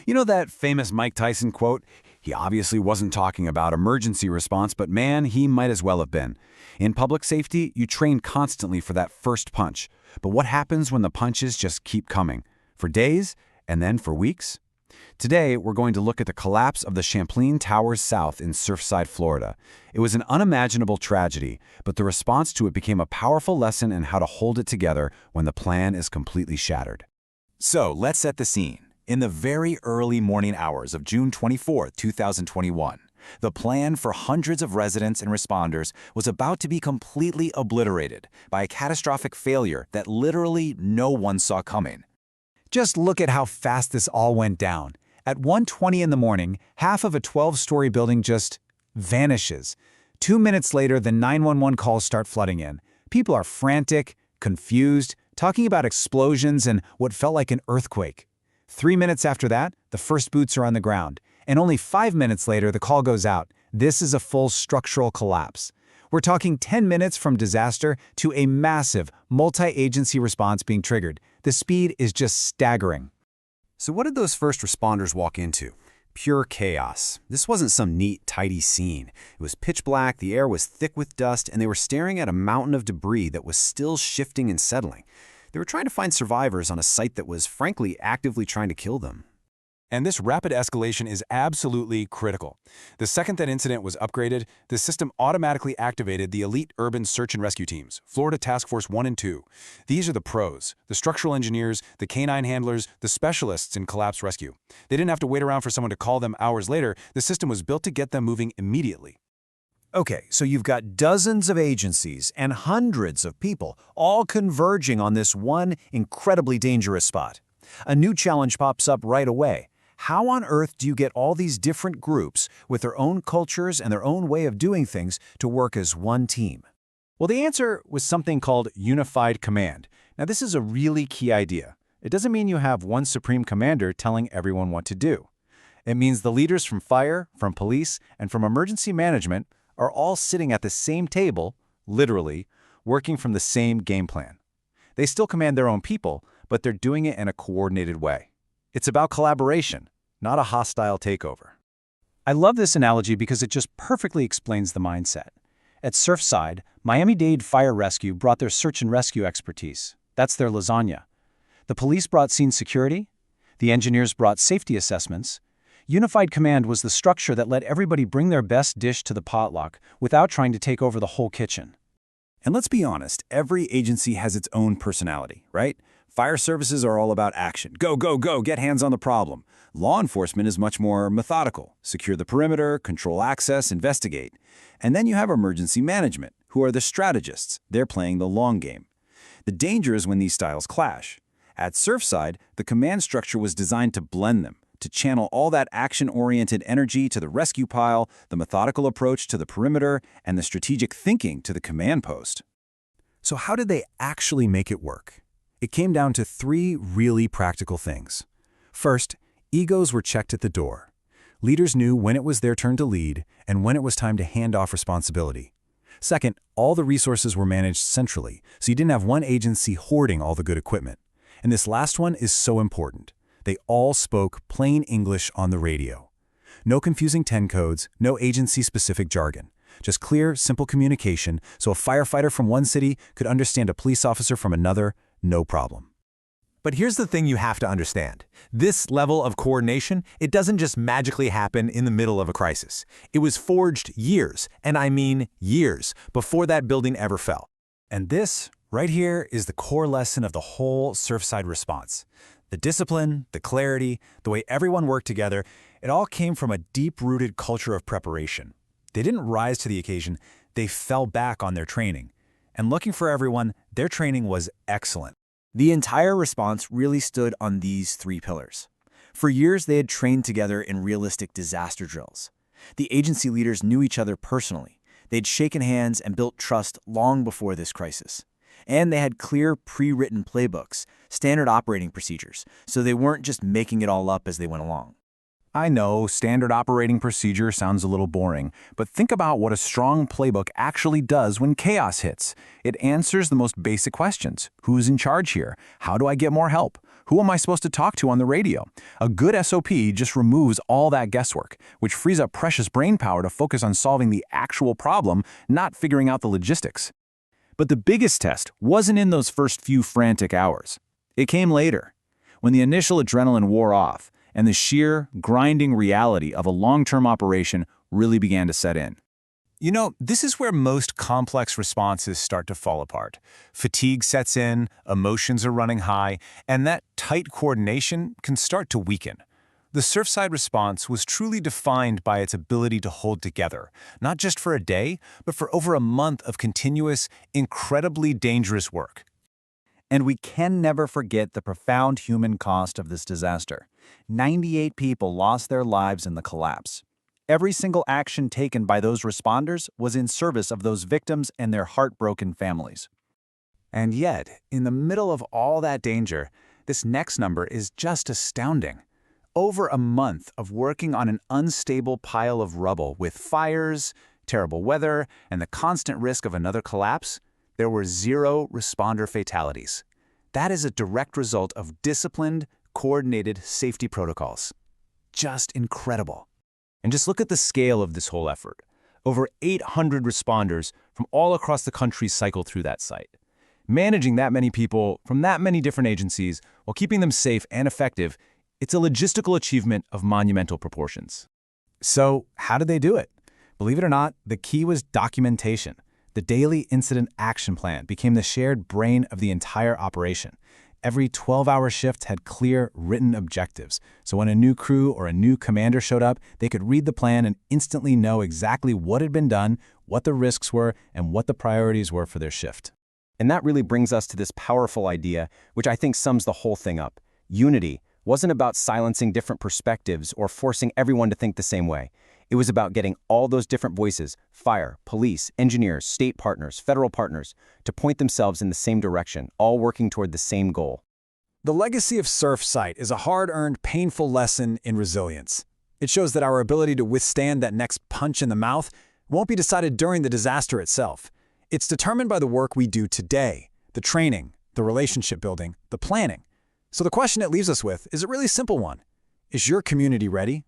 You know that famous Mike Tyson quote? He obviously wasn't talking about emergency response, but man, he might as well have been. In public safety, you train constantly for that first punch. But what happens when the punches just keep coming? For days, and then for weeks? Today, we're going to look at the collapse of the Champlain Towers South in Surfside, Florida. It was an unimaginable tragedy, but the response to it became a powerful lesson in how to hold it together when the plan is completely shattered. So, let's set the scene. In the very early morning hours of June 24, 2021, the plan for hundreds of residents and responders was about to be completely obliterated by a catastrophic failure that literally no one saw coming. Just look at how fast this all went down. At 1:20 in the morning, half of a 12-story building just vanishes. 2 minutes later, the 911 calls start flooding in. People are frantic, confused, talking about explosions and what felt like an earthquake. 3 minutes after that, the first boots are on the ground. And only 5 minutes later, the call goes out. This is a full structural collapse. We're talking 10 minutes from disaster to a massive, multi-agency response being triggered. The speed is just staggering. So what did those first responders walk into? Pure chaos. This wasn't some neat, tidy scene. It was pitch black, the air was thick with dust, and they were staring at a mountain of debris that was still shifting and settling. They were trying to find survivors on a site that was, frankly, actively trying to kill them. And this rapid escalation is absolutely critical. The second that incident was upgraded, the system automatically activated the elite urban search and rescue teams, Florida Task Force 1 and 2. These are the pros, the structural engineers, the canine handlers, the specialists in collapse rescue. They didn't have to wait around for someone to call them hours later. The system was built to get them moving immediately. Okay, so you've got dozens of agencies and hundreds of people all converging on this one incredibly dangerous spot. A new challenge pops up right away. How on earth do you get all these different groups with their own cultures and their own way of doing things to work as one team? Well, the answer was something called unified command. Now, this is a really key idea. It doesn't mean you have one supreme commander telling everyone what to do. It means the leaders from fire, from police, and from emergency management are all sitting at the same table, literally, working from the same game plan. They still command their own people, but they're doing it in a coordinated way. It's about collaboration, not a hostile takeover. I love this analogy because it just perfectly explains the mindset. At Surfside, Miami-Dade Fire Rescue brought their search and rescue expertise. That's their lasagna. The police brought scene security. The engineers brought safety assessments. Unified command was the structure that let everybody bring their best dish to the potluck without trying to take over the whole kitchen. And let's be honest, every agency has its own personality, right? Fire services are all about action. Go, go, go, get hands on the problem. Law enforcement is much more methodical. Secure the perimeter, control access, investigate. And then you have emergency management, who are the strategists. They're playing the long game. The danger is when these styles clash. At Surfside, the command structure was designed to blend them, to channel all that action-oriented energy to the rescue pile, the methodical approach to the perimeter, and the strategic thinking to the command post. So how did they actually make it work? It came down to 3 really practical things. First, egos were checked at the door. Leaders knew when it was their turn to lead and when it was time to hand off responsibility. Second, all the resources were managed centrally, so you didn't have one agency hoarding all the good equipment. And this last one is so important. They all spoke plain English on the radio. No confusing 10 codes, no agency-specific jargon. Just clear, simple communication so a firefighter from one city could understand a police officer from another, no problem. But here's the thing you have to understand. This level of coordination, it doesn't just magically happen in the middle of a crisis. It was forged years, and I mean years, before that building ever fell. And this, right here, is the core lesson of the whole Surfside response. The discipline, the clarity, the way everyone worked together, it all came from a deep-rooted culture of preparation. They didn't rise to the occasion, they fell back on their training. And looking for everyone, their training was excellent. The entire response really stood on these 3 pillars. For years, they had trained together in realistic disaster drills. The agency leaders knew each other personally. They'd shaken hands and built trust long before this crisis. And they had clear, pre-written playbooks, standard operating procedures, so they weren't just making it all up as they went along. I know standard operating procedure sounds a little boring, but think about what a strong playbook actually does when chaos hits. It answers the most basic questions. Who's in charge here? How do I get more help? Who am I supposed to talk to on the radio? A good SOP just removes all that guesswork, which frees up precious brainpower to focus on solving the actual problem, not figuring out the logistics. But the biggest test wasn't in those first few frantic hours. It came later, when the initial adrenaline wore off and the sheer, grinding reality of a long-term operation really began to set in. You know, this is where most complex responses start to fall apart. Fatigue sets in, emotions are running high, and that tight coordination can start to weaken. The Surfside response was truly defined by its ability to hold together, not just for a day, but for over a month of continuous, incredibly dangerous work. And we can never forget the profound human cost of this disaster. 98 people lost their lives in the collapse. Every single action taken by those responders was in service of those victims and their heartbroken families. And yet, in the middle of all that danger, this next number is just astounding. Over a month of working on an unstable pile of rubble with fires, terrible weather, and the constant risk of another collapse, there were 0 responder fatalities. That is a direct result of disciplined, coordinated safety protocols. Just incredible. And just look at the scale of this whole effort. Over 800 responders from all across the country cycled through that site. Managing that many people from that many different agencies while keeping them safe and effective, it's a logistical achievement of monumental proportions. So, how did they do it? Believe it or not, the key was documentation. The daily incident action plan became the shared brain of the entire operation. Every 12-hour shift had clear, written objectives, so when a new crew or a new commander showed up, they could read the plan and instantly know exactly what had been done, what the risks were, and what the priorities were for their shift. And that really brings us to this powerful idea, which I think sums the whole thing up. Unity wasn't about silencing different perspectives or forcing everyone to think the same way. It was about getting all those different voices, fire, police, engineers, state partners, federal partners, to point themselves in the same direction, all working toward the same goal. The legacy of Surfside is a hard-earned, painful lesson in resilience. It shows that our ability to withstand that next punch in the mouth won't be decided during the disaster itself. It's determined by the work we do today, the training, the relationship building, the planning. So the question it leaves us with is a really simple one. Is your community ready?